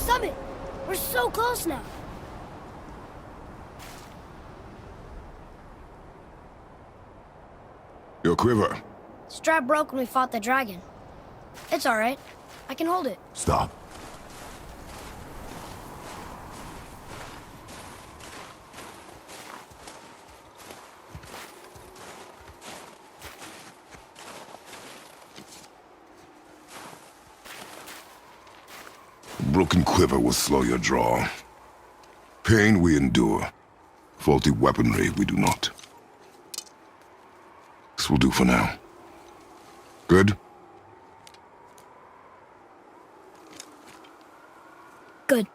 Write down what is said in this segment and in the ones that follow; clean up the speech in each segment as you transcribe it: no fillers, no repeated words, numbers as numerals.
summit! We're so close now! Your quiver. Strap broke when we fought the dragon. It's alright. I can hold it. Stop. A broken quiver will slow your draw. Pain we endure. Faulty weaponry we do not. This will do for now. Good? Good.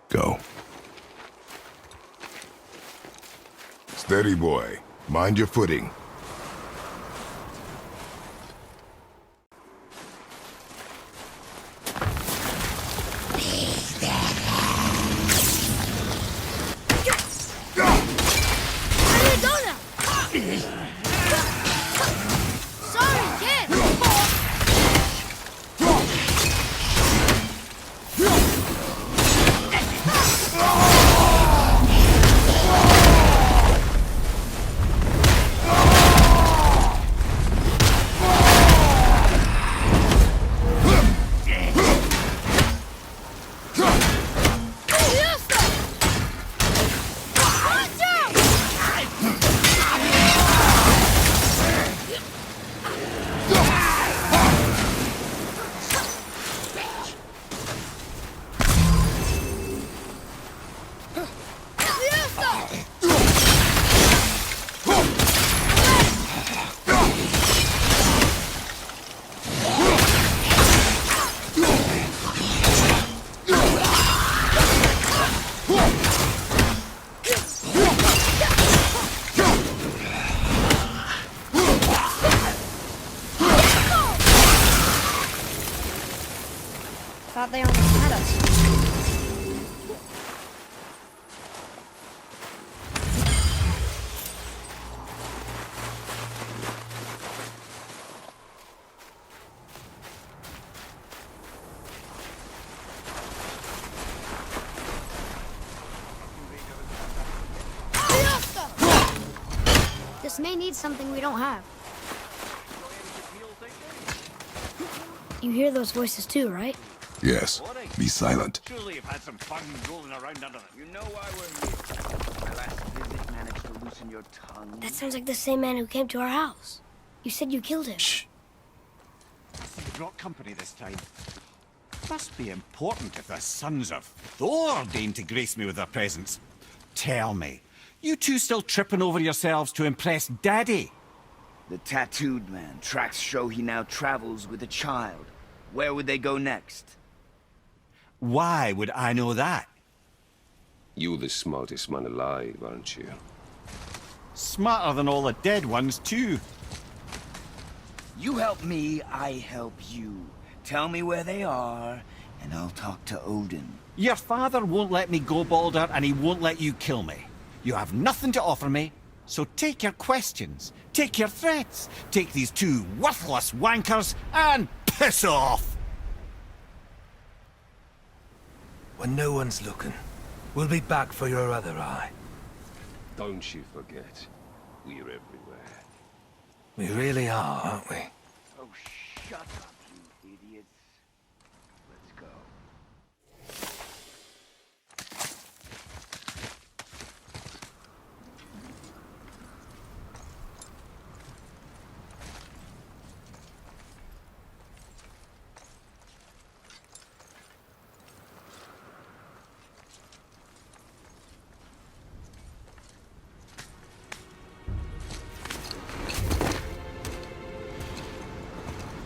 Go. Steady, boy. Mind your footing. Thought they almost had us. This may need something we don't have. You hear those voices too, right? Yes. Be silent. Surely you've had some fun rolling around under them. You know why we're here. My last visit managed to loosen your tongue. That sounds like the same man who came to our house. You said you killed him. Shh. So you brought company this time. Must be important if the sons of Thor deign to grace me with their presence. Tell me, you two still tripping over yourselves to impress Daddy? The tattooed man. Tracks show he now travels with a child. Where would they go next? Why would I know that? You the smartest man alive, aren't you? Smarter than all the dead ones, too. You help me, I help you. Tell me where they are, and I'll talk to Odin. Your father won't let me go, Balder, and he won't let you kill me. You have nothing to offer me, so take your questions, take your threats, take these two worthless wankers, and piss off! When no one's looking, we'll be back for your other eye. Don't you forget, we're everywhere. We really are, aren't we? Oh, shut up, you idiots. Let's go.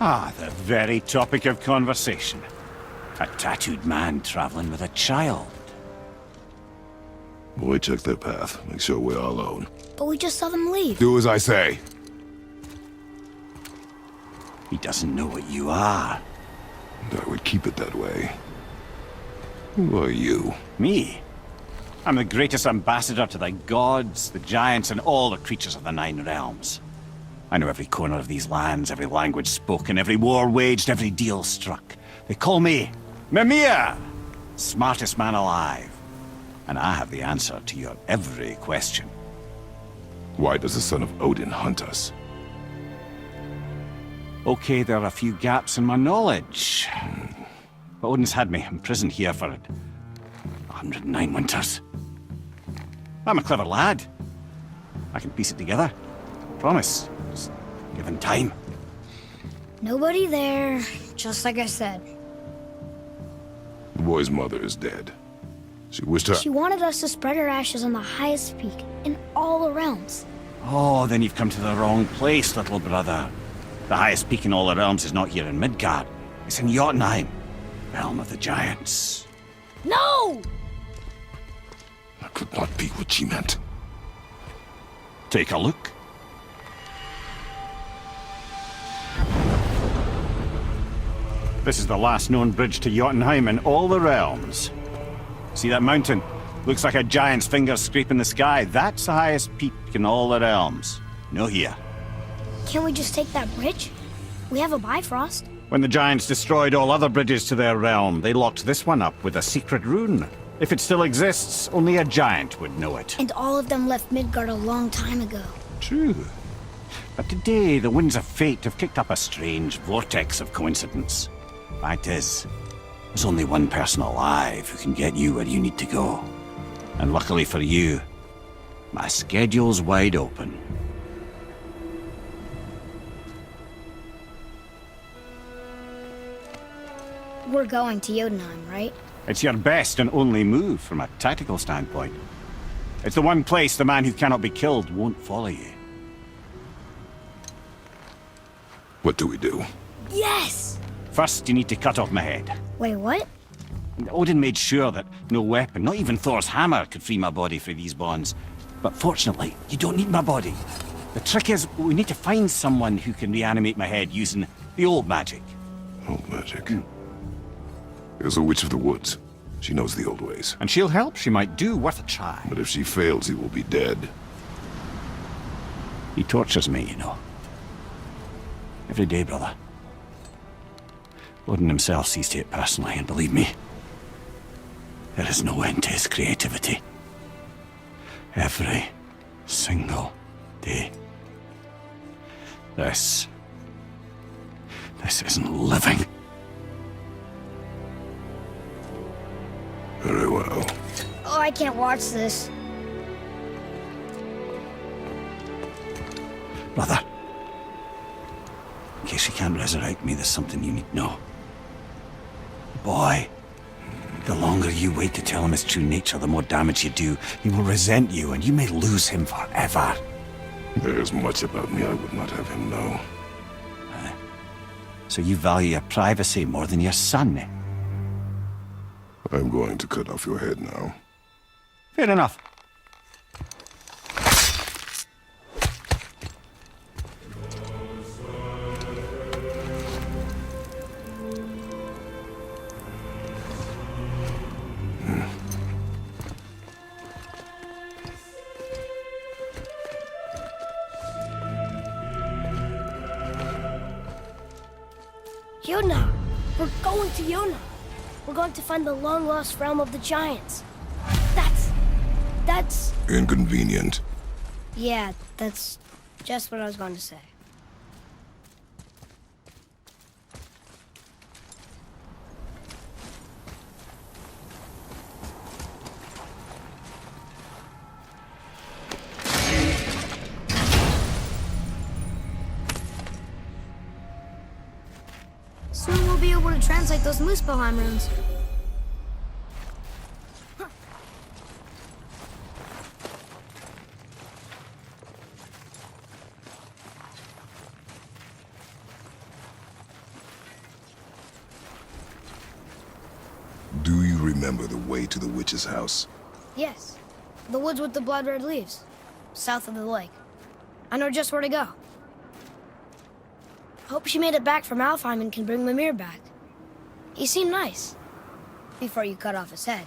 Ah, the very topic of conversation. A tattooed man traveling with a child. Boy, check their path. Make sure we're all alone. But we just saw them leave. Do as I say. He doesn't know what you are. And I would keep it that way. Who are you? Me? I'm the greatest ambassador to the gods, the giants, and all the creatures of the Nine Realms. I know every corner of these lands, every language spoken, every war waged, every deal struck. They call me Mimir! Smartest man alive. And I have the answer to your every question. Why does the son of Odin hunt us? Okay, there are a few gaps in my knowledge. But Odin's had me imprisoned here for 109 winters. I'm a clever lad. I can piece it together. Promise. Just given time. Nobody there, just like I said. The boy's mother is dead. She wished her... She wanted us to spread her ashes on the highest peak in all the realms. Oh, then you've come to the wrong place, little brother. The highest peak in all the realms is not here in Midgard. It's in Jotunheim, realm of the giants. No! That could not be what she meant. Take a look. This is the last known bridge to Jotunheim in all the realms. See that mountain? Looks like a giant's finger scraping the sky. That's the highest peak in all the realms. No here. Can't we just take that bridge? We have a Bifrost. When the giants destroyed all other bridges to their realm, they locked this one up with a secret rune. If it still exists, only a giant would know it. And all of them left Midgard a long time ago. True. But today, the winds of fate have kicked up a strange vortex of coincidence. Fact is, there's only one person alive who can get you where you need to go. And luckily for you, my schedule's wide open. We're going to Jotunheim, right? It's your best and only move from a tactical standpoint. It's the one place the man who cannot be killed won't follow you. What do we do? Yes! First, you need to cut off my head. Wait, what? Odin made sure that no weapon, not even Thor's hammer, could free my body from these bonds. But fortunately, you don't need my body. The trick is, we need to find someone who can reanimate my head using the old magic. Old magic. There's a witch of the woods. She knows the old ways. And she'll help, she might do, worth a try. But if she fails, he will be dead. He tortures me, you know. Every day, brother. Odin himself sees to it personally, and believe me, there is no end to his creativity. Every single day. This isn't living. Very well. Oh, I can't watch this. Brother, in case you can't resurrect me, there's something you need to know. Boy, the longer you wait to tell him his true nature, the more damage you do. He will resent you, and you may lose him forever. There's much about me I would not have him know. So you value your privacy more than your son, eh? I'm going to cut off your head now. Fair enough. Jotunheim! We're going to Jotunheim! We're going to find the long-lost realm of the giants. That's... Inconvenient. Yeah, that's just what I was going to say. Soon we'll be able to translate those Muspelheim runes. Do you remember the way to the witch's house? Yes, the woods with the blood-red leaves, south of the lake. I know just where to go. Hope she made it back from Alfheim and can bring Mimir back. He seemed nice, before you cut off his head.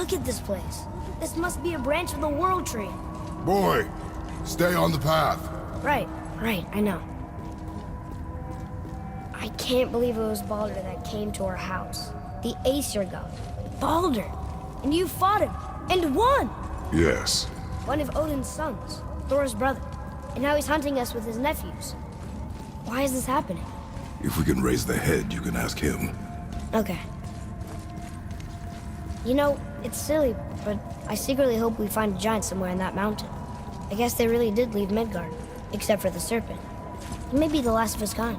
Look at this place. This must be a branch of the World Tree. Boy, stay on the path. Right, I know. I can't believe it was Baldur that came to our house. The Aesir god. Baldur! And you fought him, and won! Yes. One of Odin's sons, Thor's brother. And now he's hunting us with his nephews. Why is this happening? If we can raise the head, you can ask him. Okay. You know, it's silly, but I secretly hope we find a giant somewhere in that mountain. I guess they really did leave Midgard, except for the serpent. He may be the last of his kind.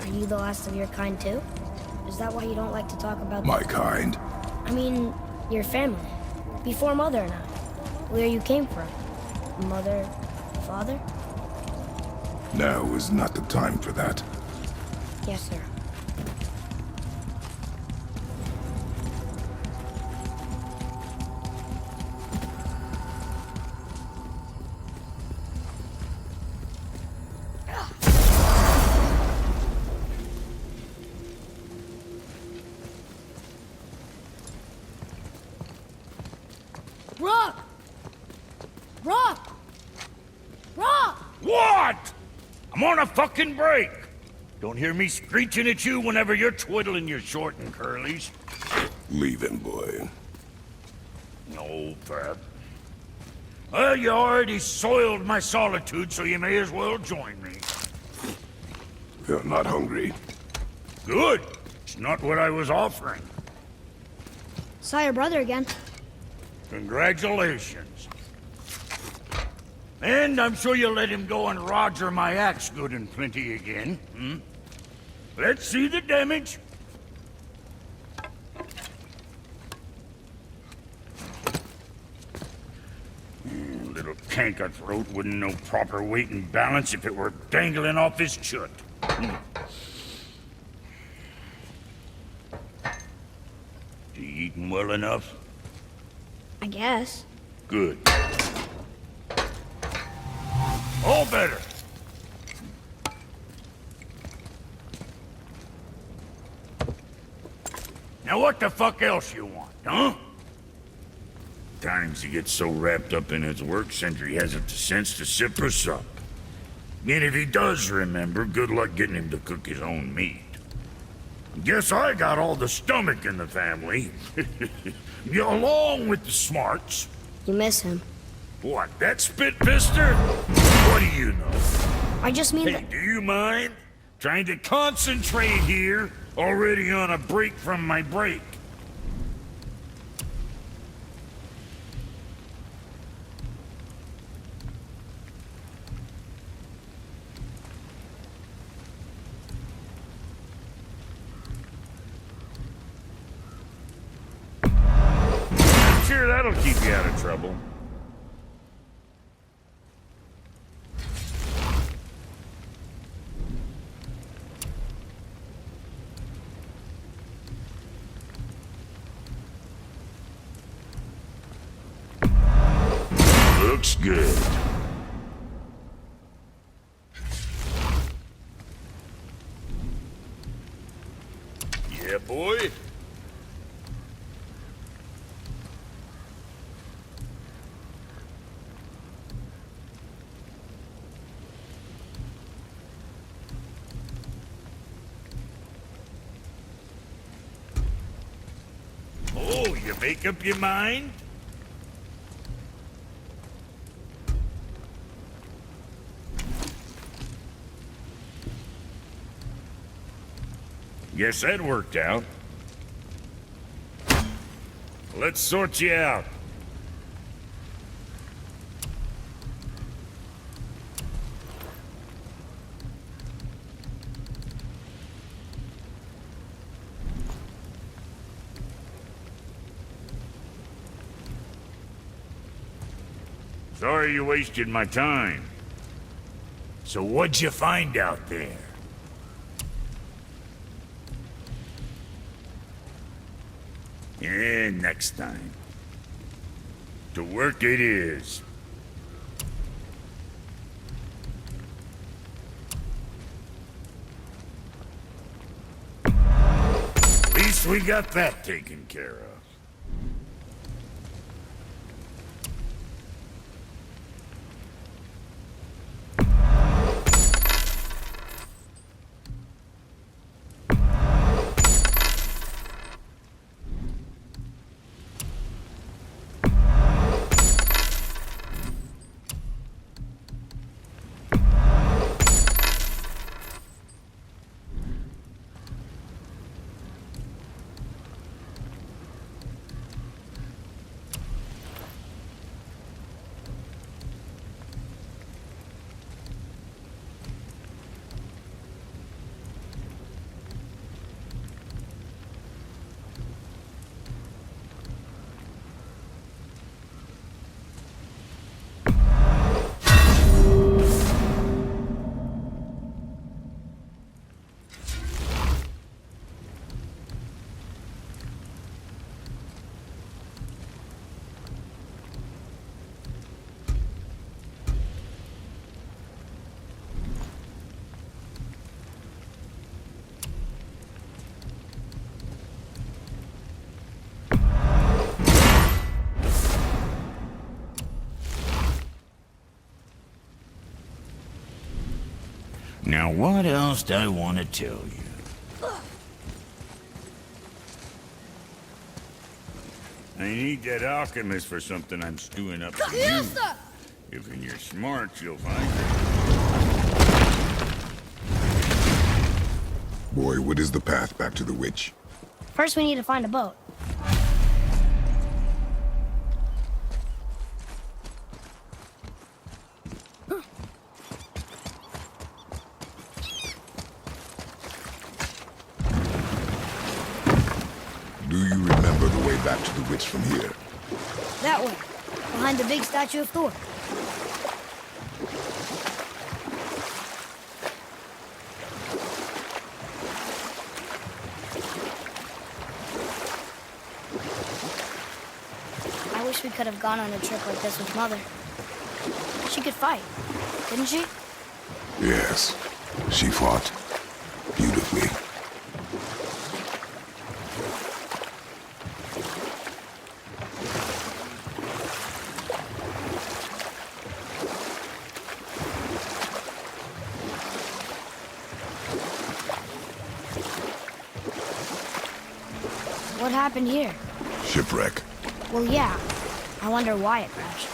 Are you the last of your kind too? Is that why you don't like to talk about My kind. I mean, your family. Before Mother and I. Where you came from. Mother, father? Now is not the time for that. Yes, sir. Rock! Rock! Rock! What? I'm on a fucking break. Don't hear me screeching at you whenever you're twiddling your short and curlies. Leave him, boy. No, Pat. Well, you already soiled my solitude, so you may as well join me. You're not hungry. Good. It's not what I was offering. Saw your brother again. Congratulations. And I'm sure you'll let him go and roger my axe good and plenty again, hmm? Let's see the damage. Little canker throat wouldn't know proper weight and balance if it were dangling off his chut. You eating well enough? I guess. Good. All better. Now what the fuck else you want, huh? Times he gets so wrapped up in his work, Sentry hasn't the sense to sip or sup. And if he does remember, good luck getting him to cook his own meat. Guess I got all the stomach in the family. Along with the smarts. You miss him. What, that spit pister? What do you know? I just mean Hey, that... do you mind? Trying to concentrate here, already on a break from my break. Sure, that'll keep you out of trouble. Looks good. Yeah, boy. Oh, you make up your mind? Guess that worked out. Let's sort you out. Sorry you wasted my time. So what'd you find out there? Yeah, next time. To work it is. At least we got that taken care of. Now, what else do I want to tell you? I need that alchemist for something I'm stewing up for you. If in your smarts, you'll find it. Boy, what is the path back to the witch? First, we need to find a boat. Do you remember the way back to the witch from here? That way, behind the big statue of Thor. I wish we could have gone on a trip like this with Mother. She could fight, couldn't she? Yes, she fought beautifully. What happened here? Shipwreck. Well, yeah. I wonder why it crashed.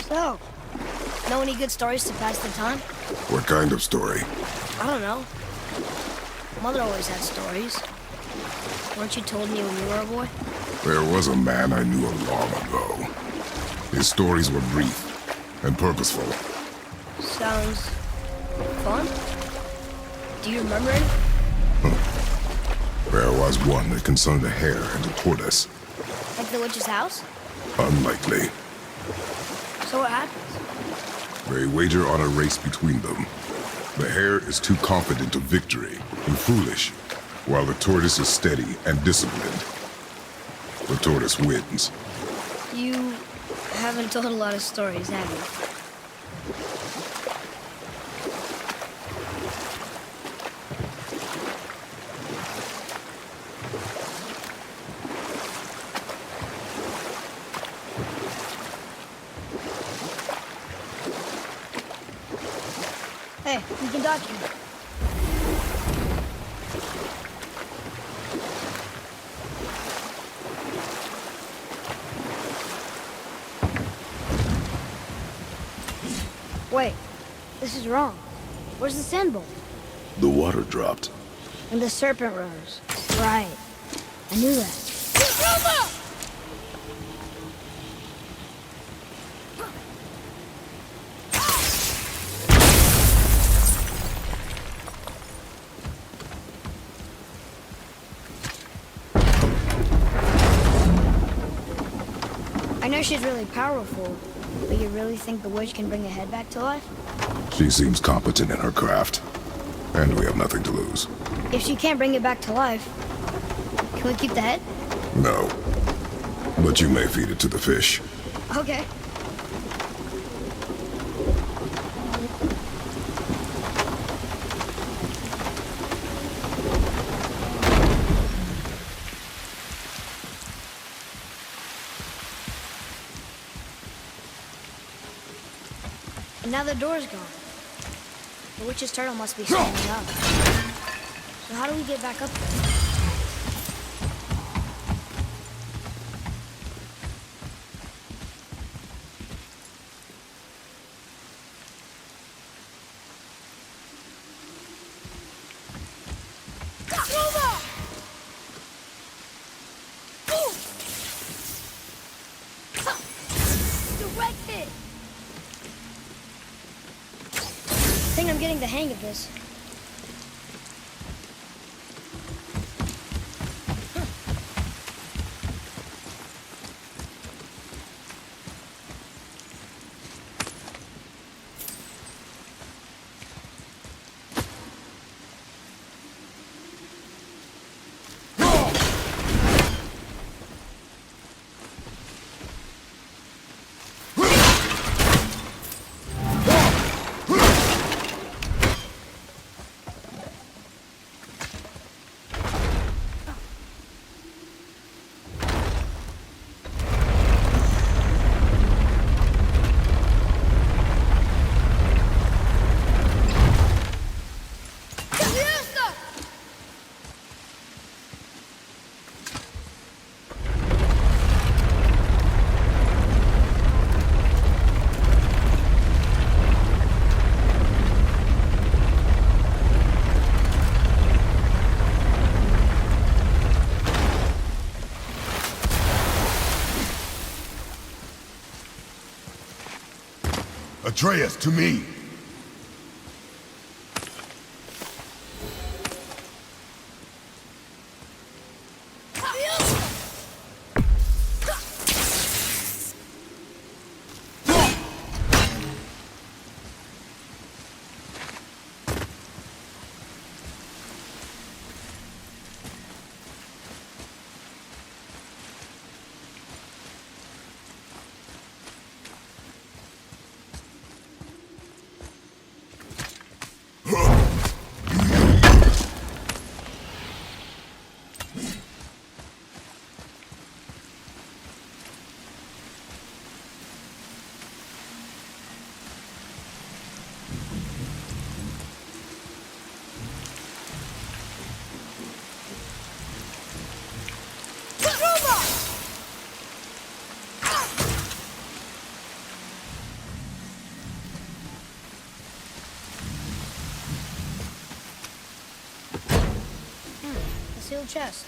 So, know any good stories to pass the time? What kind of story? I don't know. Mother always had stories. Weren't you told me when you were a boy? There was a man I knew long ago. His stories were brief and purposeful. Sounds fun. Do you remember any? There was one that concerned a hare and a tortoise. Like the witch's house? Unlikely. So what happens? They wager on a race between them. The hare is too confident of victory and foolish, while the tortoise is steady and disciplined. The tortoise wins. You haven't told a lot of stories, have you? Hey, we can dock here. Wait, this is wrong. Where's the sand bowl? The water dropped. And the serpent rose. Right. I knew that. I know she's really powerful, but you really think the witch can bring a head back to life? She seems competent in her craft, and we have nothing to lose. If she can't bring it back to life, can we keep the head? No. But you may feed it to the fish. Okay. And now the door's gone. The witch's turtle must be standing up. So how do we get back up there? Direct hit! I think I'm getting the hang of this. Atreus, to me! Sealed chest.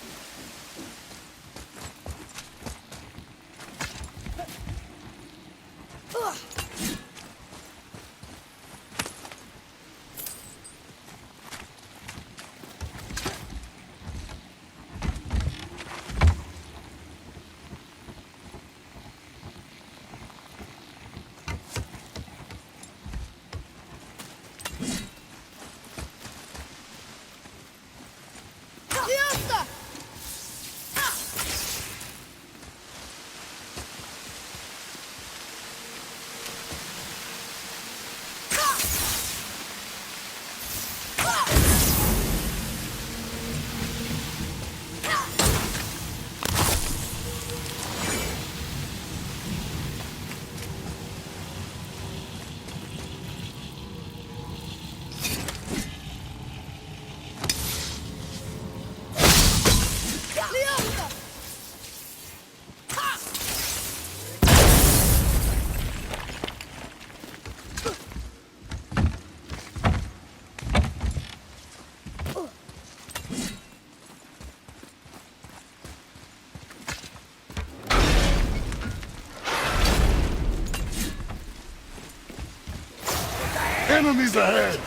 Enemies ahead!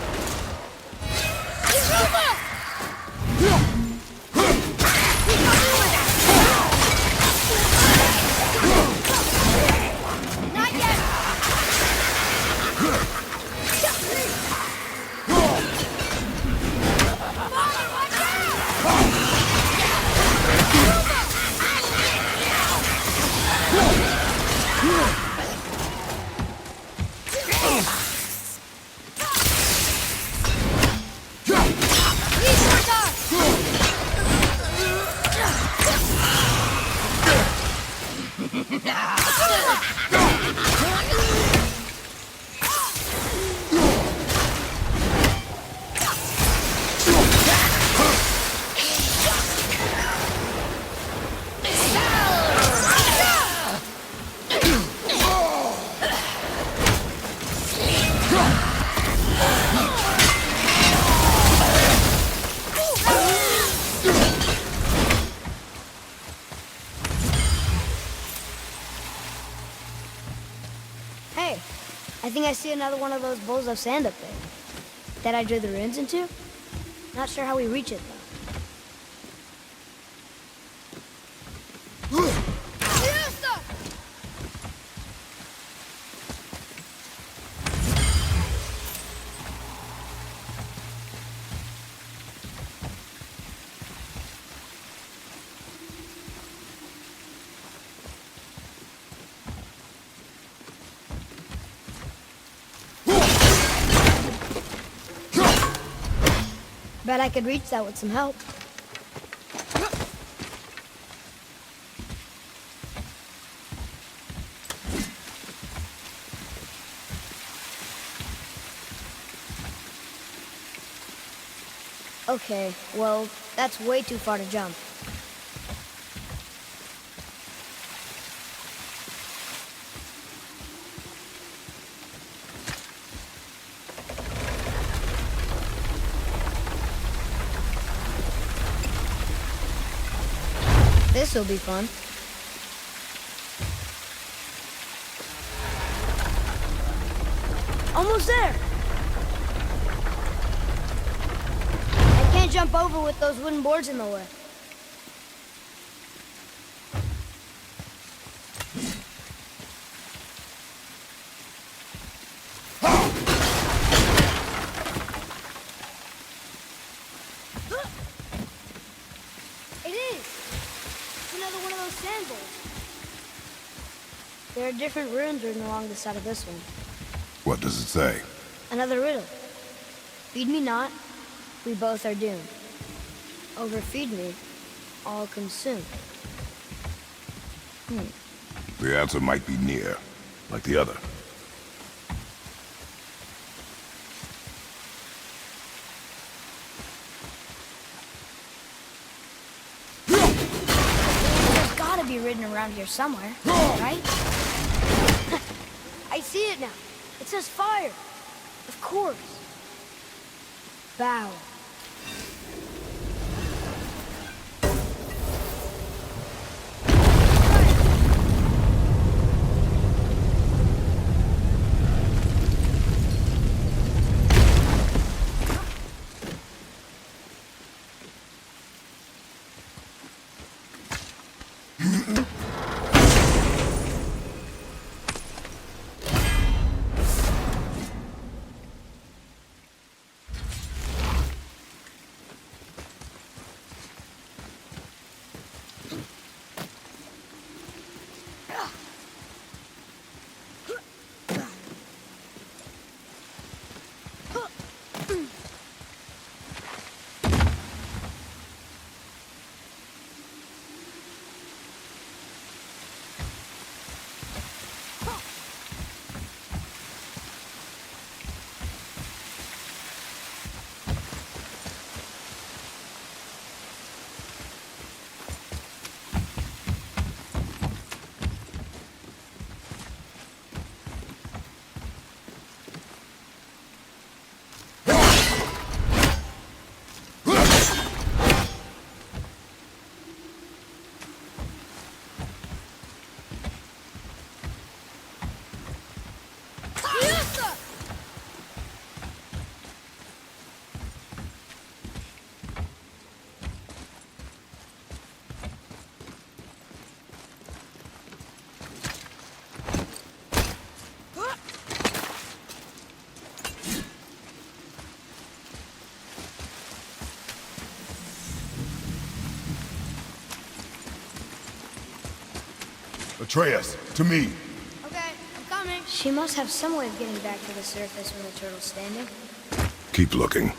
Not yet! Hey, I think I see another one of those bowls of sand up there. That I drew the runes into? Not sure how we reach it, though. Bet I could reach that with some help. Okay, well, that's way too far to jump. This'll be fun. almost there! I can't jump over with those wooden boards in the way. It is! It's another one of those sandals. There are different runes written along the side of this one. What does it say? Another riddle. Feed me not, we both are doomed. Overfeed me, all consumed. The answer might be near, like the other. There's gotta be written around here somewhere, right? I see it now. It says fire. Of course. Bow. Atreus, to me. Okay, I'm coming. She must have some way of getting back to the surface when the turtle's standing. Keep looking.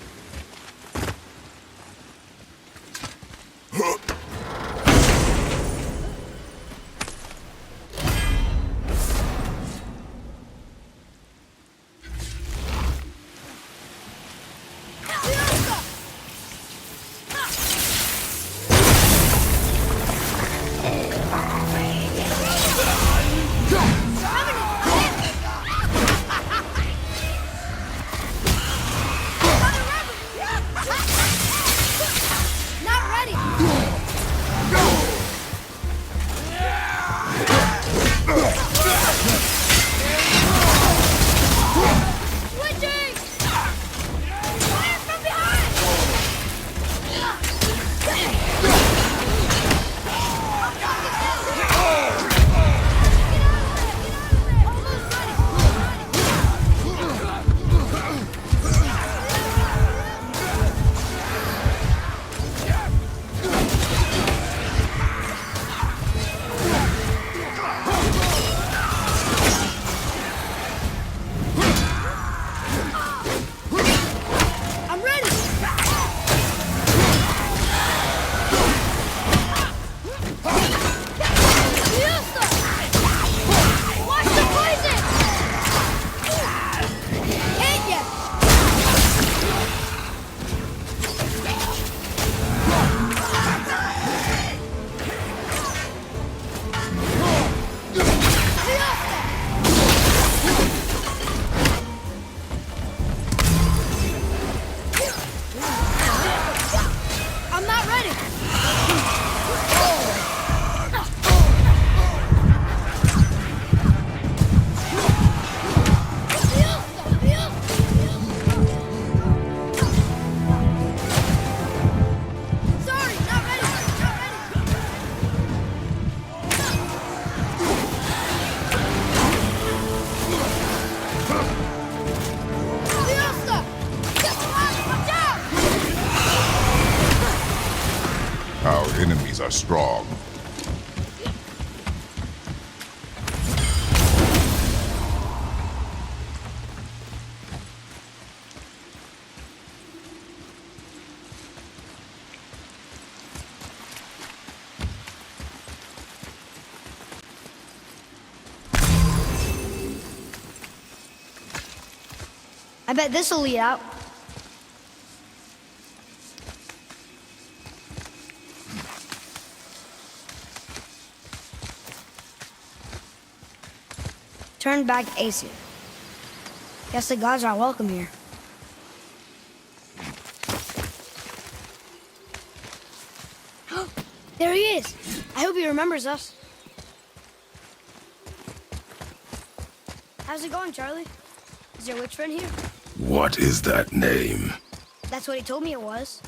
enemies are strong. I bet this'll lead out. Turn back Aesir. Guess the gods aren't welcome here. There he is! I hope he remembers us. How's it going, Charlie? Is your witch friend here? What is that name? That's what he told me it was.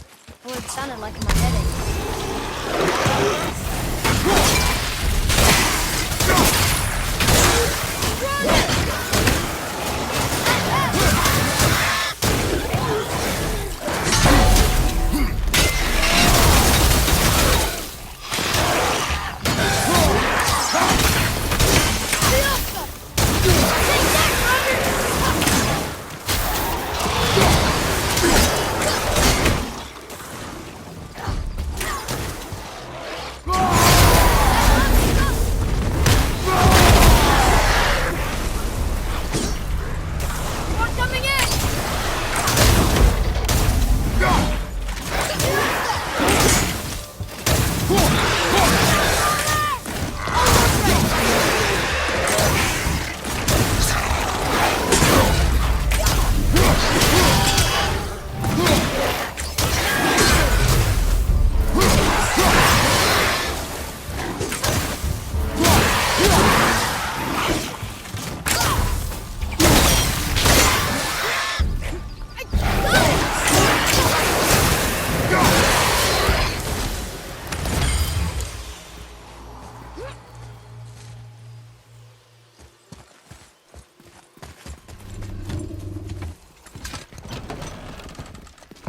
Or it sounded like in my head.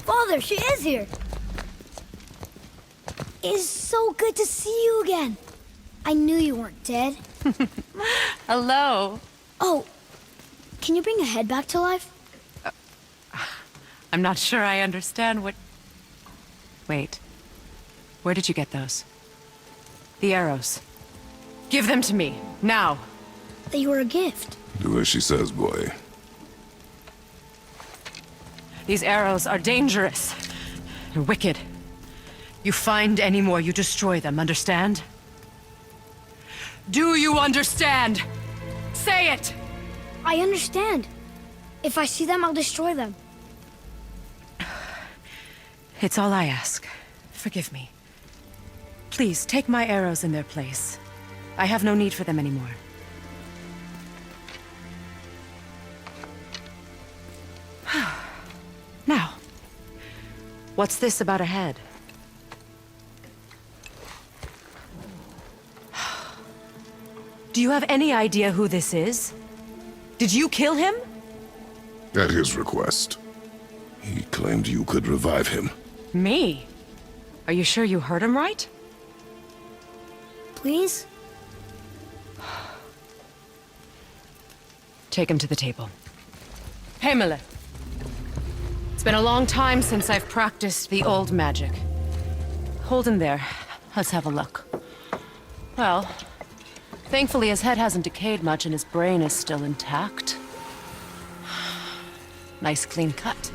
Father, she is here. It is so good to see you again. I knew you weren't dead. Hello. Oh, can you bring a head back to life? I'm not sure I understand what... Wait. Where did you get those? The arrows. Give them to me, now. They were a gift. Do as she says, boy. These arrows are dangerous. They're wicked. You find any more, you destroy them, understand? Do you understand? Say it! I understand. If I see them, I'll destroy them. It's all I ask. Forgive me. Please, take my arrows in their place. I have no need for them anymore. Now, what's this about a head? Do you have any idea who this is? Did you kill him? At his request. He claimed you could revive him. Me? Are you sure you heard him right? Please? Take him to the table. Pamela. It's been a long time since I've practiced the old magic. Hold him there. Let's have a look. Well, thankfully his head hasn't decayed much and his brain is still intact. Nice clean cut.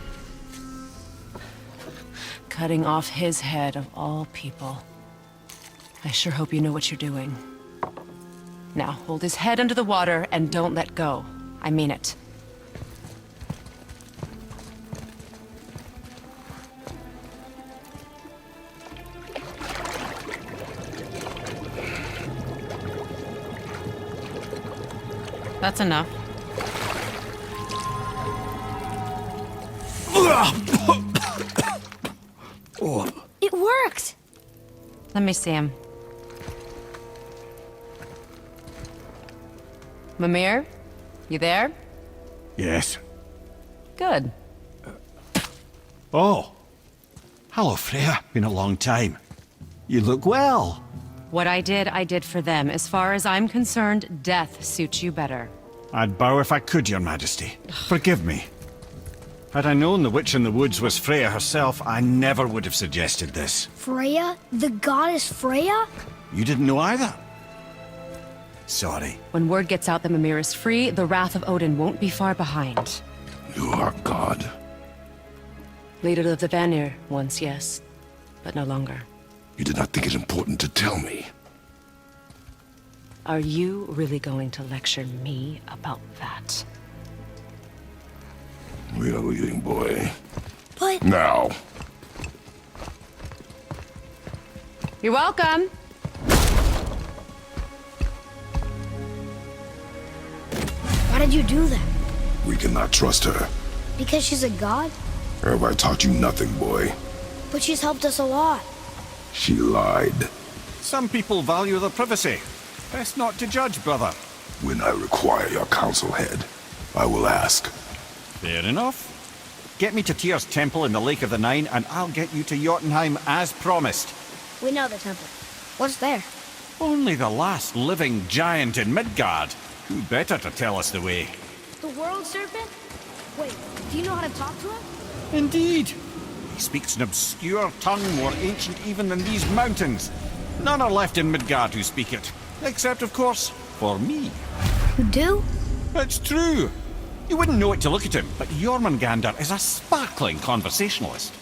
Cutting off his head of all people. I sure hope you know what you're doing. Now, hold his head under the water and don't let go. I mean it. That's enough. It worked! Let me see him. Mimir? You there? Yes. Good. Oh. Hello, Freya. Been a long time. You look well. What I did for them. As far as I'm concerned, death suits you better. I'd bow if I could, Your Majesty. Forgive me. Had I known the witch in the woods was Freya herself, I never would have suggested this. Freya? The goddess Freya? You didn't know either? Sorry. When word gets out that Mimir is free, the wrath of Odin won't be far behind. You are God. Leader of the Vanir, once, yes. But no longer. You did not think it important to tell me. Are you really going to lecture me about that? We are leaving, boy. But... Now. You're welcome. Why did you do that? We cannot trust her. Because she's a god? Have I taught you nothing, boy? But she's helped us a lot. She lied. Some people value their privacy. Best not to judge, brother. When I require your counsel, head, I will ask. Fair enough. Get me to Tyr's temple in the Lake of the Nine, and I'll get you to Jotunheim as promised. We know the temple. What's there? Only the last living giant in Midgard. Who better to tell us the way? The world serpent? Wait, do you know how to talk to him? Indeed. He speaks an obscure tongue more ancient even than these mountains. None are left in Midgard who speak it. Except, of course, for me. You do? It's true. You wouldn't know it to look at him, but Jormungandr is a sparkling conversationalist.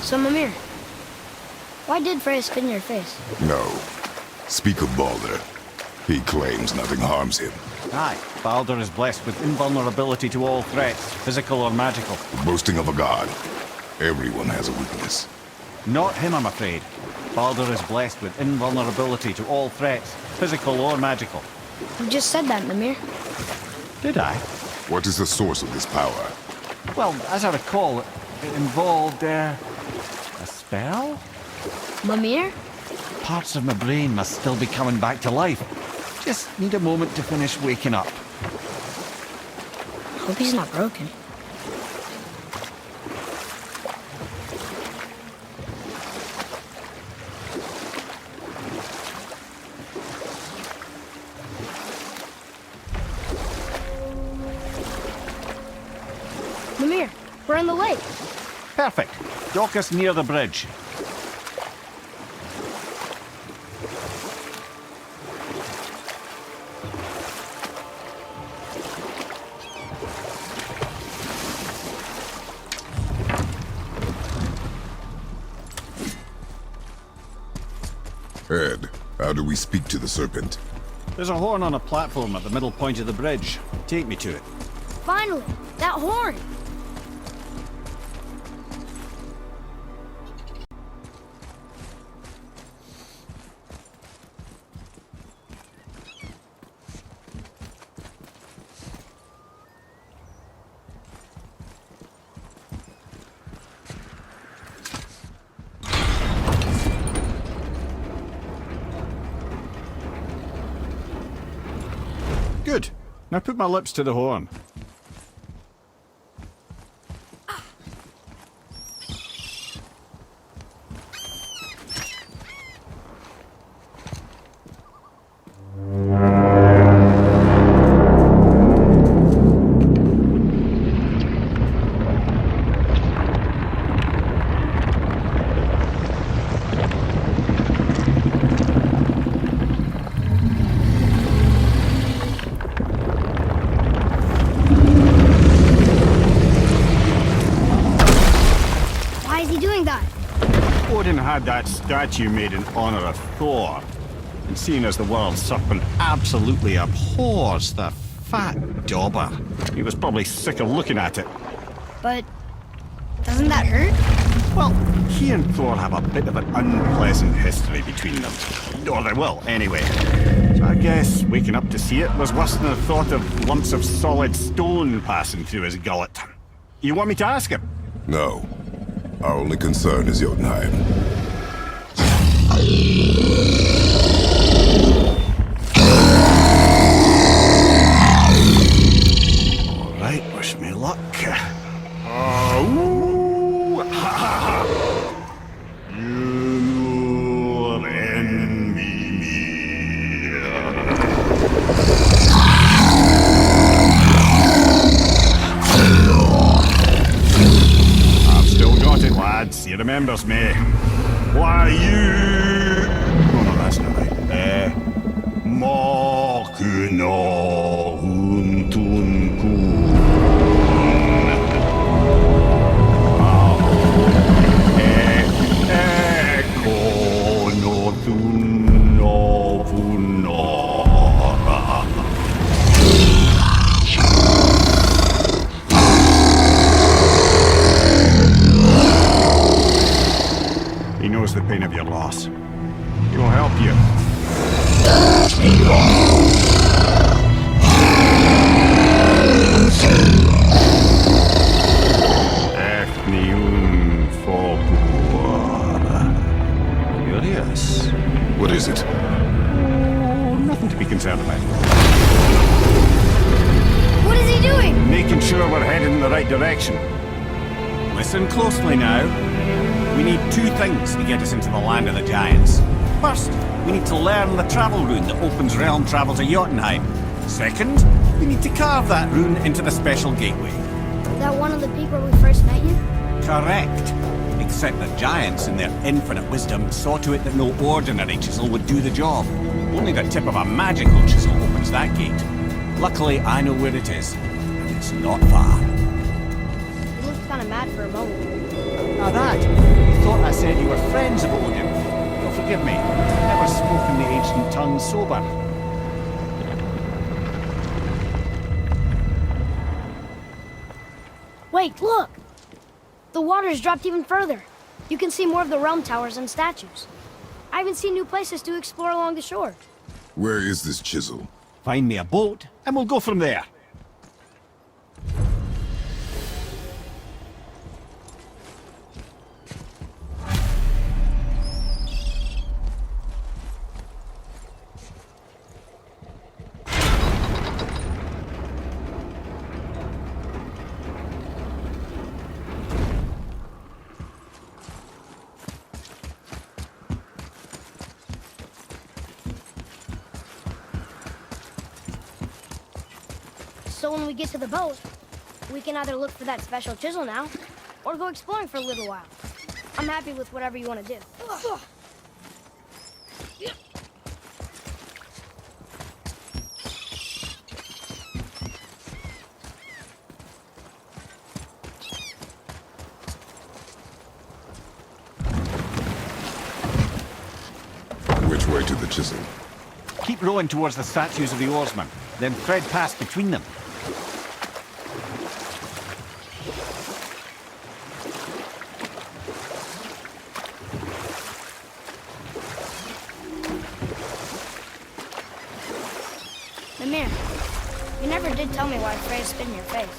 So, Mimir, why did Freya spit in your face? No. Speak of Baldur. He claims nothing harms him. Aye, Baldur is blessed with invulnerability to all threats, physical or magical. The boasting of a god. Everyone has a weakness. Not him, I'm afraid. Baldur is blessed with invulnerability to all threats, physical or magical. You just said that, Mimir. Did I? What is the source of this power? Well, as I recall, it involved, a spell? Mimir? Parts of my brain must still be coming back to life. Just need a moment to finish waking up. Hope he's not broken. Mimir, we're on the lake. Perfect. Dock us near the bridge. Ed, how do we speak to the serpent? There's a horn on a platform at the middle point of the bridge. Take me to it. Finally, that horn. Good. Now put my lips to the horn. Why is he doing that? Odin had that statue made in honor of Thor. And seeing as the world serpent absolutely abhors the fat dauber, he was probably sick of looking at it. But doesn't that hurt? Well, he and Thor have a bit of an unpleasant history between them. Or they will, anyway. So I guess waking up to see it was worse than the thought of lumps of solid stone passing through his gullet. You want me to ask him? No. Our only concern is Jotunheim. All right, wish me luck. Ooh, ha, ha, ha. You envy me. I've still got it, lads. He remembers me. Why, you... Oh, no, that's not right. Mokuno Huntunku. He knows the pain of your loss. He will help you. Furious. What is it? Oh, nothing to be concerned about. What is he doing? Making sure we're headed in the right direction. Listen closely now. We need two things to get us into the land of the giants. First, we need to learn the travel rune that opens realm travel to Jotunheim. Second, we need to carve that rune into the special gateway. Is that one of the people we first met you? Correct. Except the giants, in their infinite wisdom, saw to it that no ordinary chisel would do the job. Only the tip of a magical chisel opens that gate. Luckily, I know where it is, and it's not far. You looked kind of mad for a moment. Now that, you thought I said you were friends of Odin. Well, forgive me, I've never spoken the ancient tongue sober. Wait, look! The water's dropped even further. You can see more of the realm towers and statues. I even see new places to explore along the shore. Where is this chisel? Find me a boat, and we'll go from there. So when we get to the boat, we can either look for that special chisel now, or go exploring for a little while. I'm happy with whatever you want to do. Which way to the chisel? Keep rowing towards the statues of the oarsmen, then thread past between them. Mimir, you never did tell me why Freya spit in your face.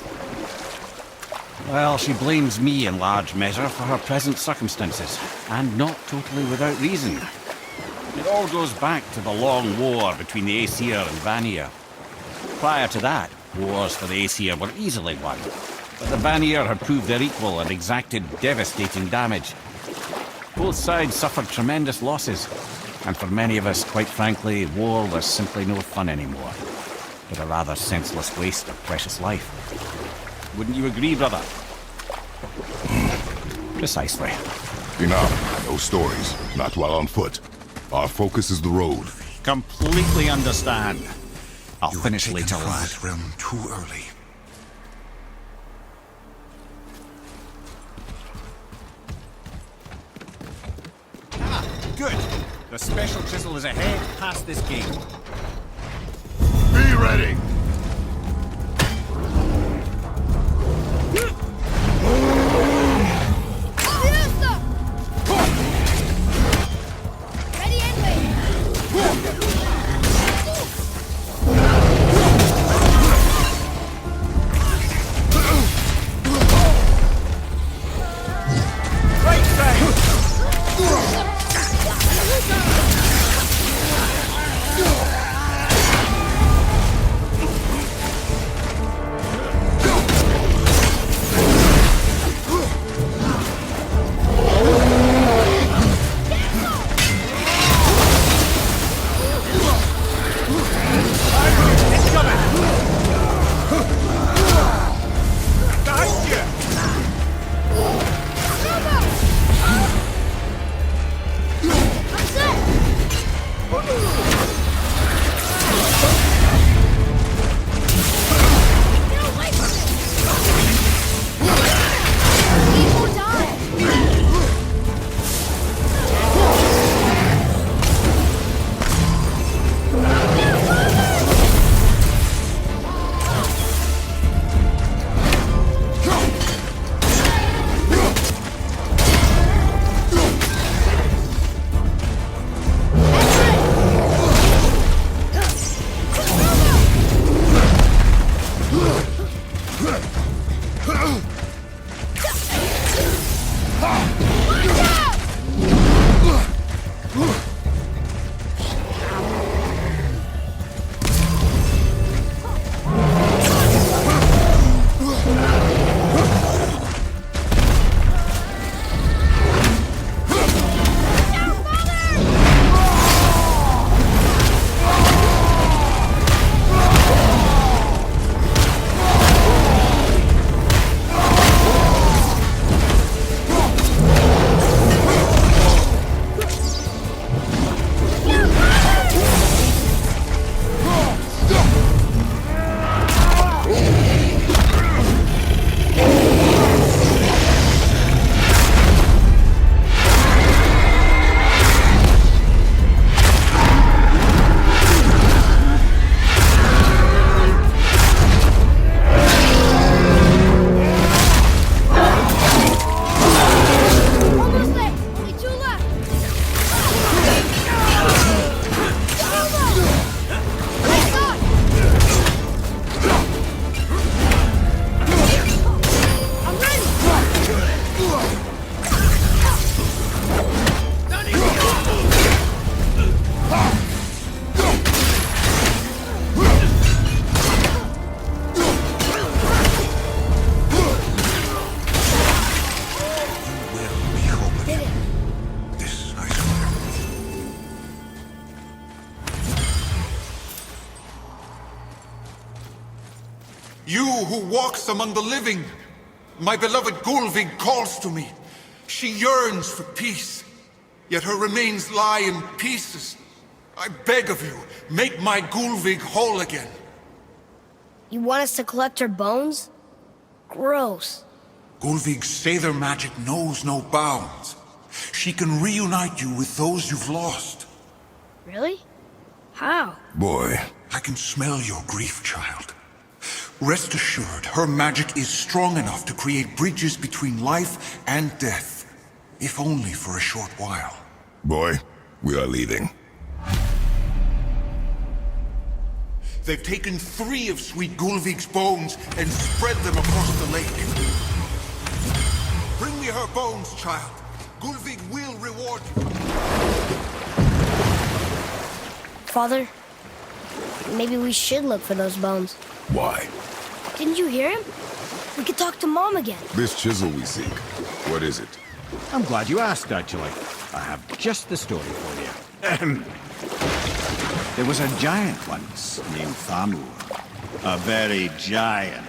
Well, she blames me in large measure for her present circumstances, and not totally without reason. It all goes back to the long war between the Aesir and Vanir. Prior to that, wars for the Aesir were easily won, but the Vanir had proved their equal and exacted devastating damage. Both sides suffered tremendous losses, and for many of us, quite frankly, war was simply no fun anymore, but a rather senseless waste of precious life. Wouldn't you agree, brother? Precisely. Enough. No stories. Not while on foot. Our focus is the road. Completely understand. I'll finish later, lad. Realm too early. Ah, good. The special chisel is ahead past this gate. Be ready! Ready and wait. Right side! It's coming! Behind you! I'm set. Get away from me. Need more time. Almost there. Only two left. Right side. I'm ready. Will be whole again. This I swear. You who walks among the living, my beloved Gulvig calls to me. She yearns for peace, yet her remains lie in pieces. I beg of you, make my Gulvig whole again. You want us to collect her bones? Gross. Gulvig's Sather magic knows no bounds. She can reunite you with those you've lost. Really? How? Boy, I can smell your grief, child. Rest assured, her magic is strong enough to create bridges between life and death, if only for a short while. boy, we are leaving. They've taken 3 of Sweet Gulvig's bones and spread them across the lake. Bring me her bones, child. Gulvig will reward you. Father, maybe we should look for those bones. Why? Didn't you hear him? We could talk to Mom again. This chisel we seek, what is it? I'm glad you asked, actually. I have just the story for you. There was a giant once named Thamur. A very giant,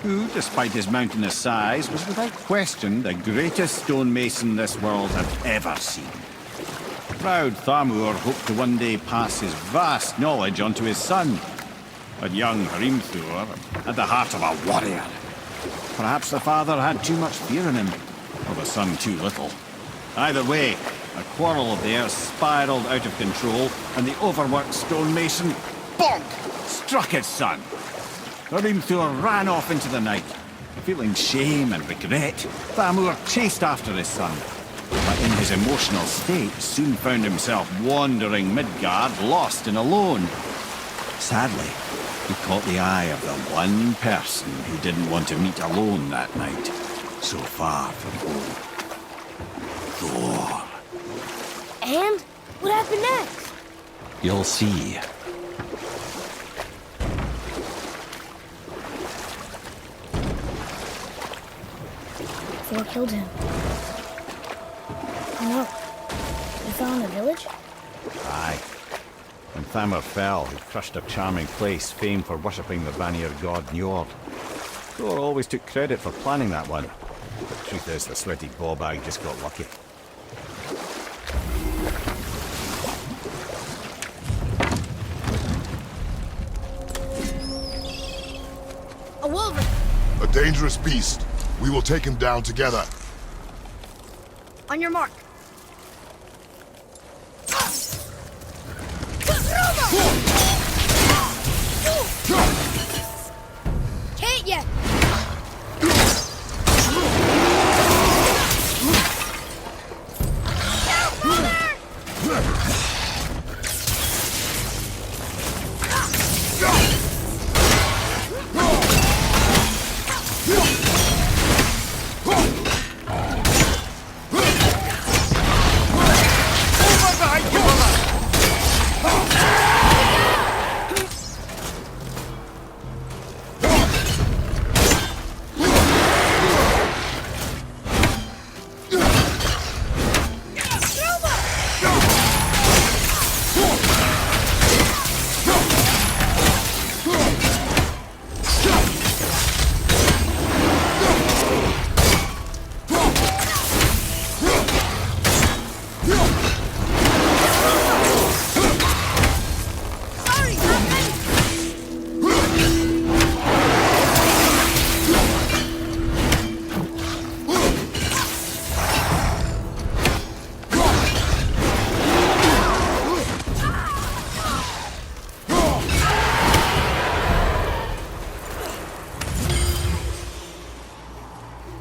who, despite his mountainous size, was without question the greatest stonemason this world had ever seen. Proud Thamur hoped to one day pass his vast knowledge on to his son. But young Hrimthur had the heart of a warrior. Perhaps the father had too much fear in him, or the son too little. Either way, A quarrel of theirs spiraled out of control, and the overworked stonemason, bonk, struck his son. Olympus ran off into the night. Feeling shame and regret, Thamur chased after his son, but in his emotional state soon found himself wandering Midgard, lost and alone. Sadly, he caught the eye of the one person he didn't want to meet alone that night, so far from home. Thor. And? What happened next? You'll see. Thor killed him. Oh no. He fell in the village? Aye. When Thamur fell, he crushed a charming place famed for worshipping the Vanir god Njord. Thor always took credit for planning that one. But the truth is, the sweaty ballbag just got lucky. A wolverine! A dangerous beast. We will take him down together. On your mark. Can't yet!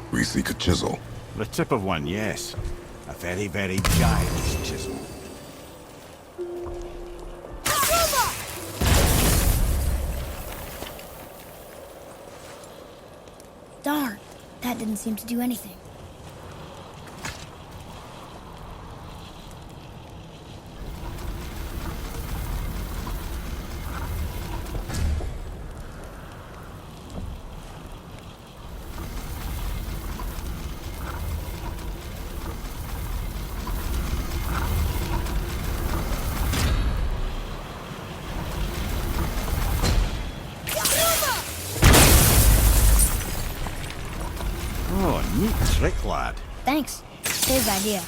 We seek a chisel. The tip of one, yes. A very, very giant chisel. Darn, that didn't seem to do anything. Oh, neat trick, lad. Thanks. His idea.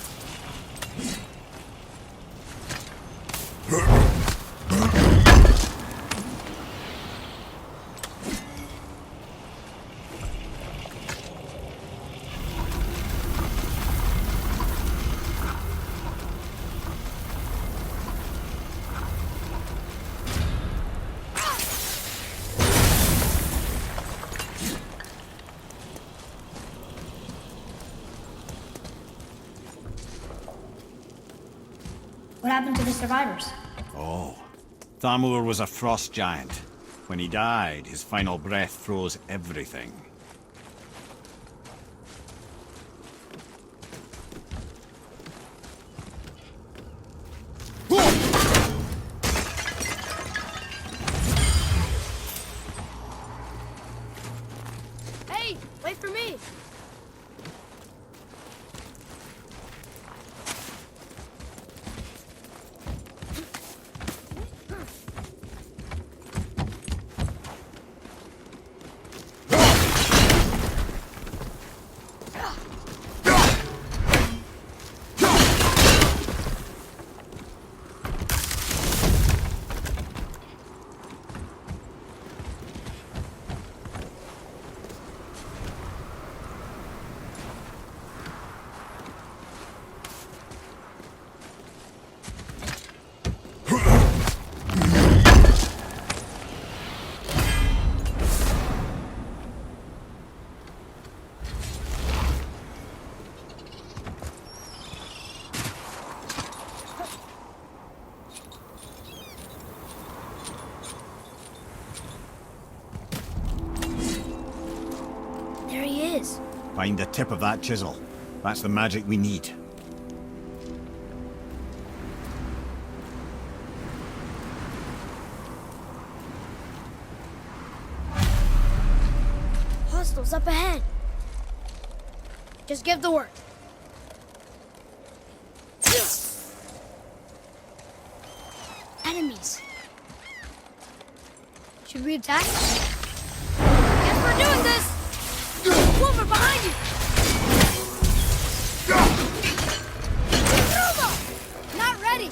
What happened to the survivors? Oh, Thamur was a frost giant. When he died, his final breath froze everything. Hey, wait for me! is. Find the tip of that chisel. That's the magic we need. Hostiles up ahead. Just give the word. Enemies. Should we attack? Guess we're doing this! Wolver, behind you! Not ready!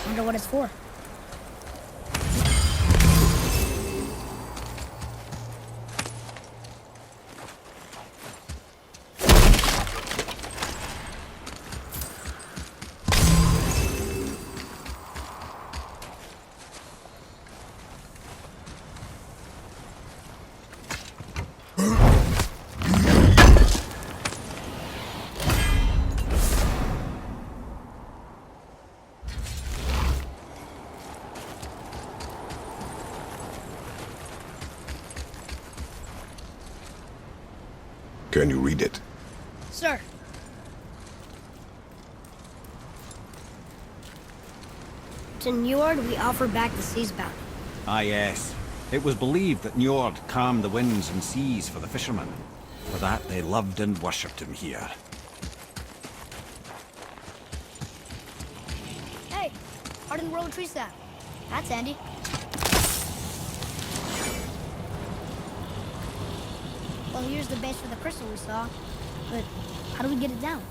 Wonder what it's for. Can you read it? Sir. To Njord, we offer back the sea's bounty. Ah, yes. It was believed that Njord calmed the winds and seas for the fishermen. For that, they loved and worshipped him here. Hey, hardened royal tree staff. That's handy. Well, here's the base for the crystal we saw. But how do we get it down?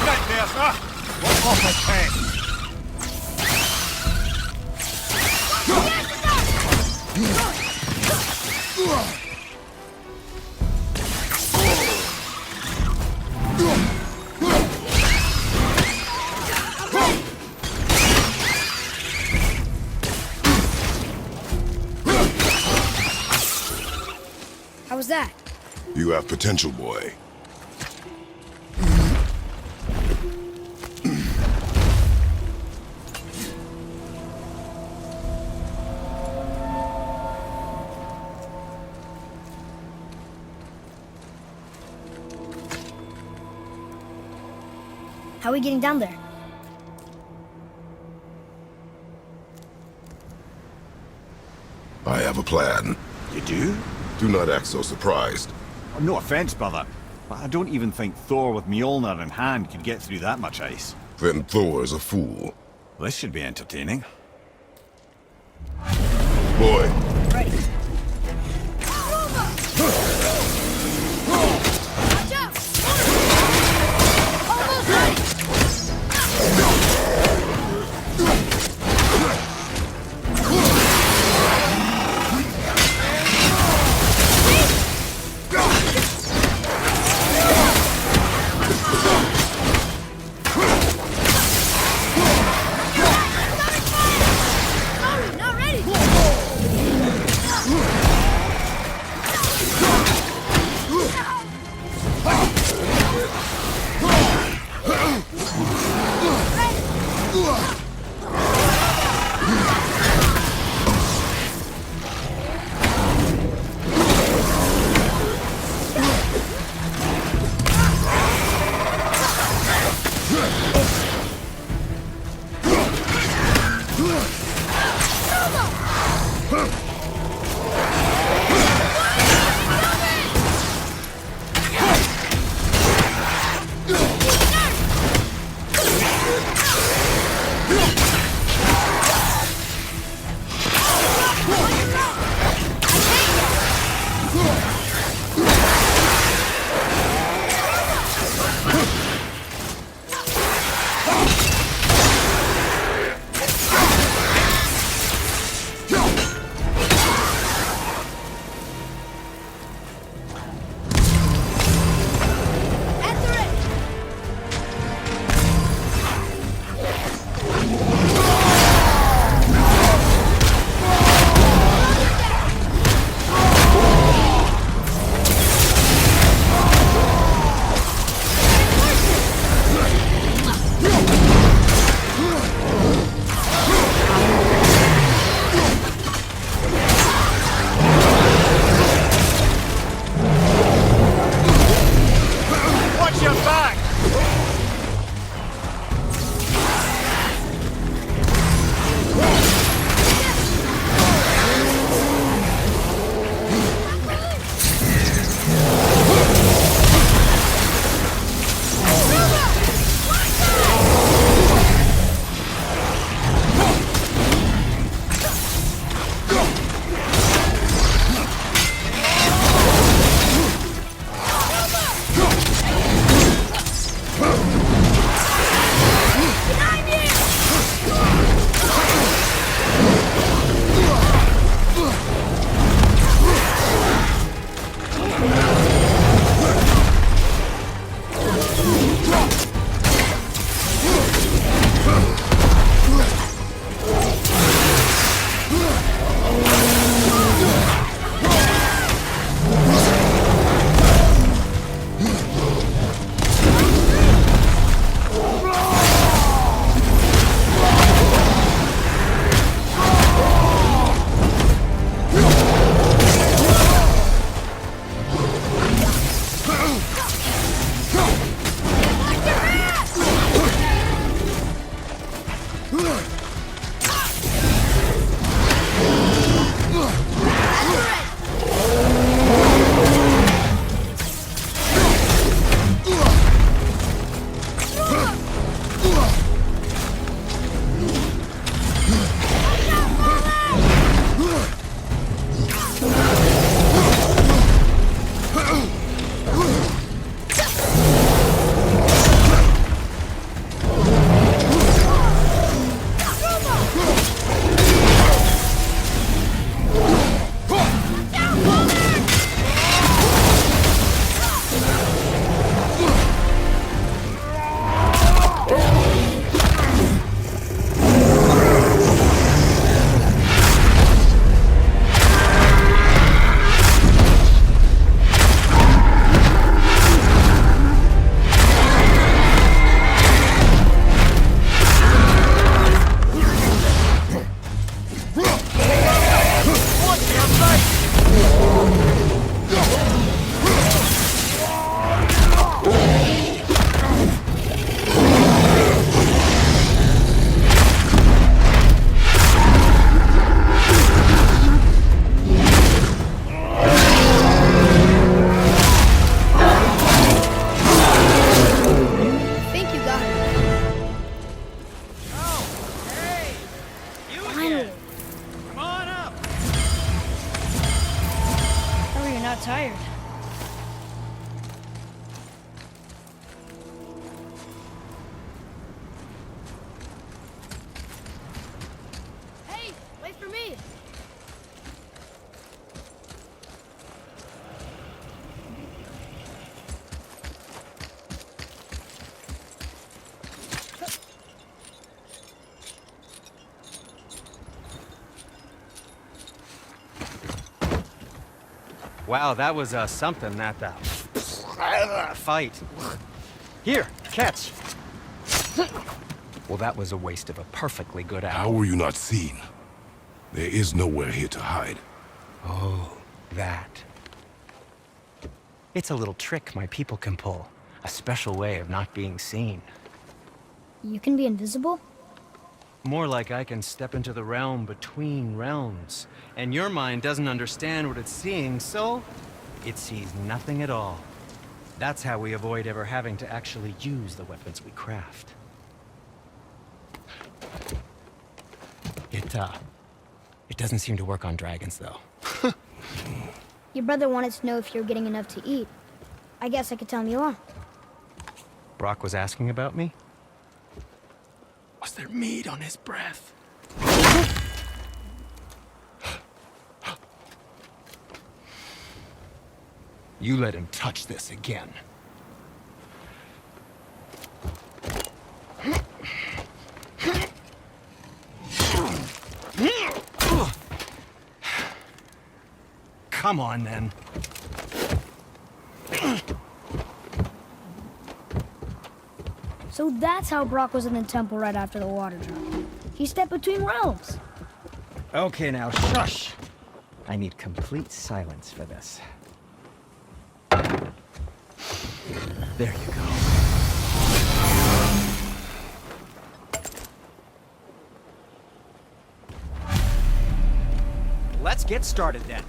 Right there, sir! What awful test! How was that? You have potential, boy. How are we getting down there? I have a plan. You do? Do not act so surprised. Oh, no offense, brother, but I don't even think Thor with Mjolnir in hand could get through that much ice. Then Thor's a fool. This should be entertaining. Boy, Ready. tired. Hey, wait for me! Wow, that was something, that fight. Here, catch. Well, that was a waste of a perfectly good How apple. were you not seen? There is nowhere here to hide. Oh, that. It's a little trick my people can pull. A special way of not being seen. You can be invisible? More like I can step into the realm between realms. And your mind doesn't understand what it's seeing, so it sees nothing at all. That's how we avoid ever having to actually use the weapons we craft. It doesn't seem to work on dragons, though. Your brother wanted to know if you're getting enough to eat. I guess I could tell him you are. Brock was asking about me? Was there meat on his breath? You let him touch this again. Come on, then. So that's how Brock was in the temple right after the water drop. He stepped between realms. Okay, now, shush. I need complete silence for this. There you go. Let's get started then.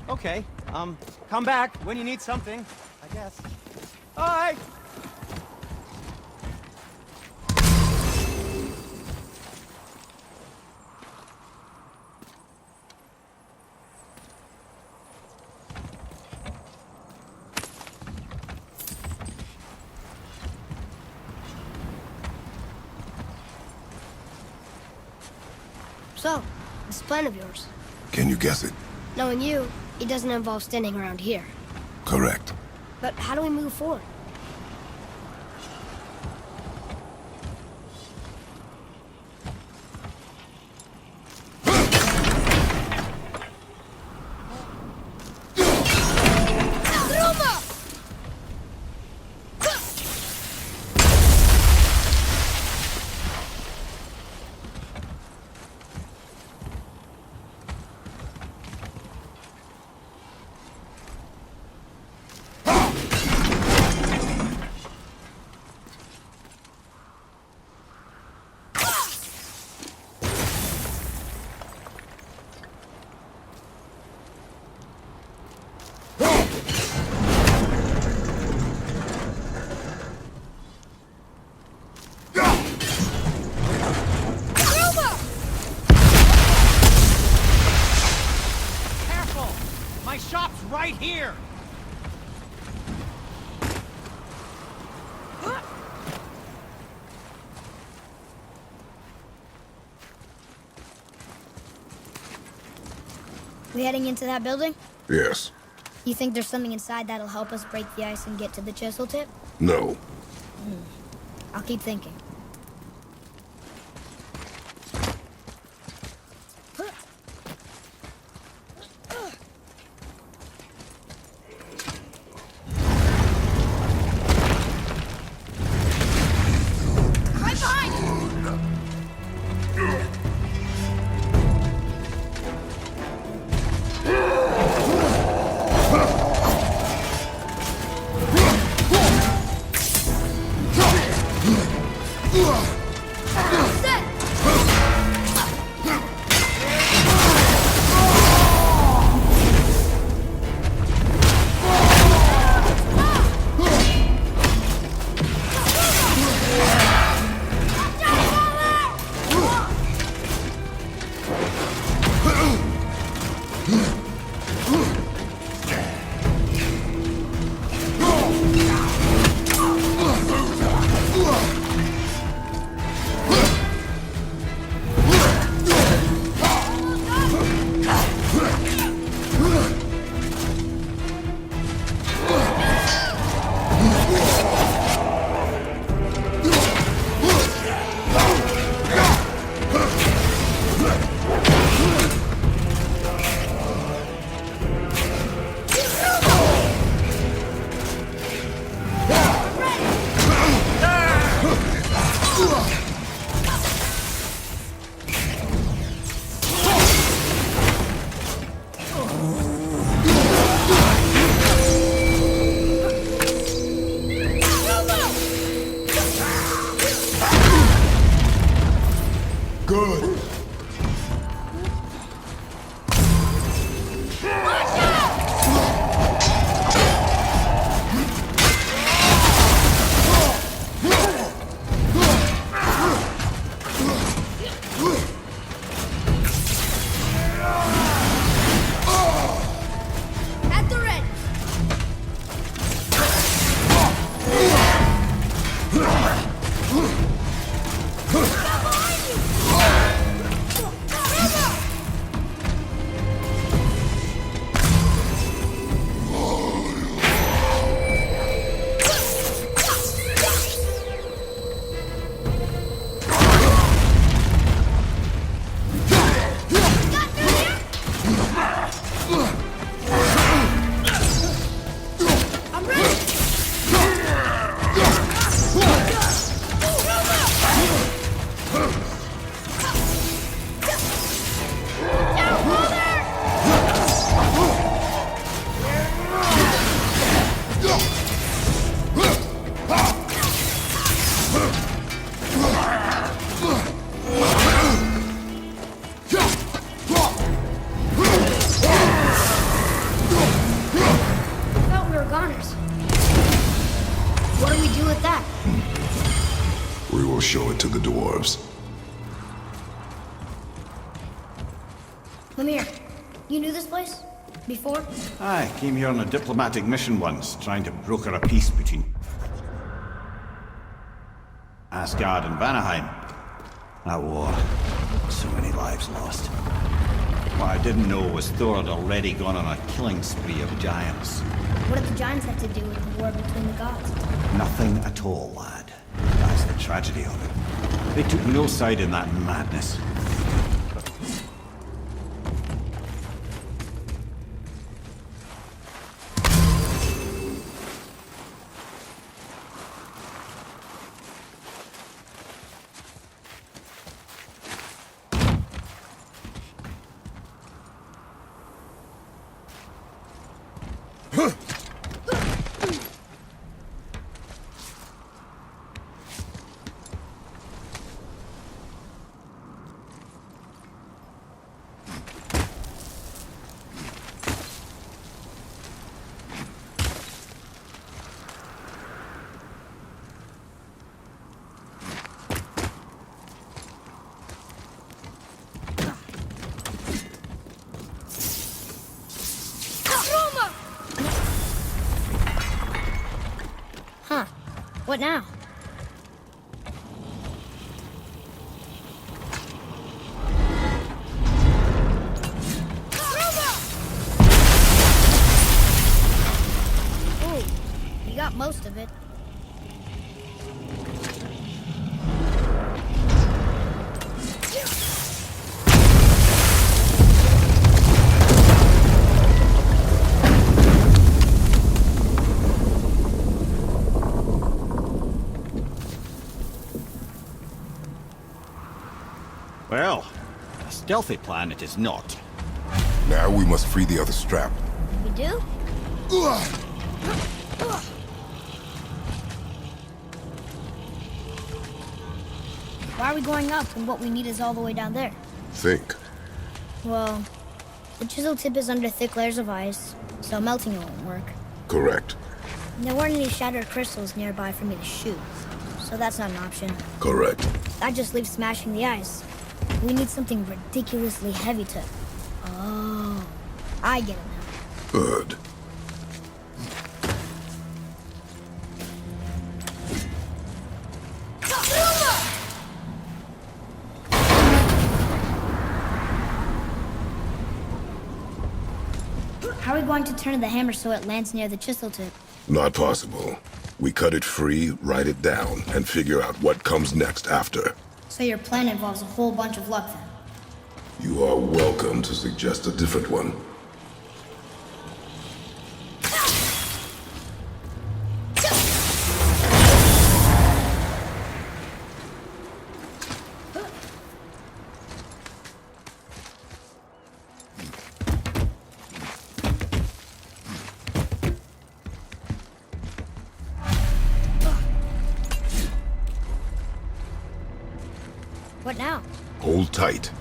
Okay, come back when you need something, I guess. Bye! So, this plan of yours. Can you guess it? Knowing you, it doesn't involve standing around here. Correct. But how do we move forward? Careful! My shop's right here! We heading into that building? Yes. You think there's something inside that'll help us break the ice and get to the chisel tip? No. I'll keep thinking. Show it to the dwarves. Lemire, you knew this place? Before? I came here on a diplomatic mission once, trying to broker a peace between Asgard and Vanaheim. That war. So many lives lost. What I didn't know was Thor had already gone on a killing spree of giants. What did the giants have to do with the war between the gods? Nothing at all, lad. That's the tragedy of it. They took no side in that madness. What now? stealthy plan it is not. Now we must free the other strap. We do? Why are we going up when what we need is all the way down there? Think. Well, the chisel tip is under thick layers of ice, so melting it won't work. Correct. And there weren't any shattered crystals nearby for me to shoot, so that's not an option. Correct. That just leaves smashing the ice. We need something ridiculously heavy to... Oh, I get it now. Good. How are we going to turn the hammer so it lands near the chisel tip? Not possible. We cut it free, write it down, and figure out what comes next after. So your plan involves a whole bunch of luck then? You are welcome to suggest a different one. What now? Hold tight.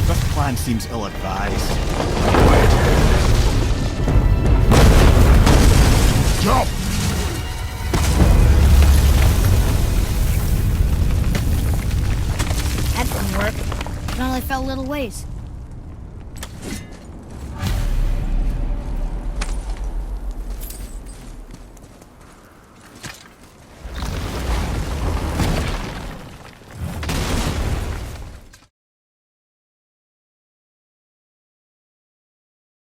This plan seems ill-advised. Jump! That didn't work. It only fell a little ways.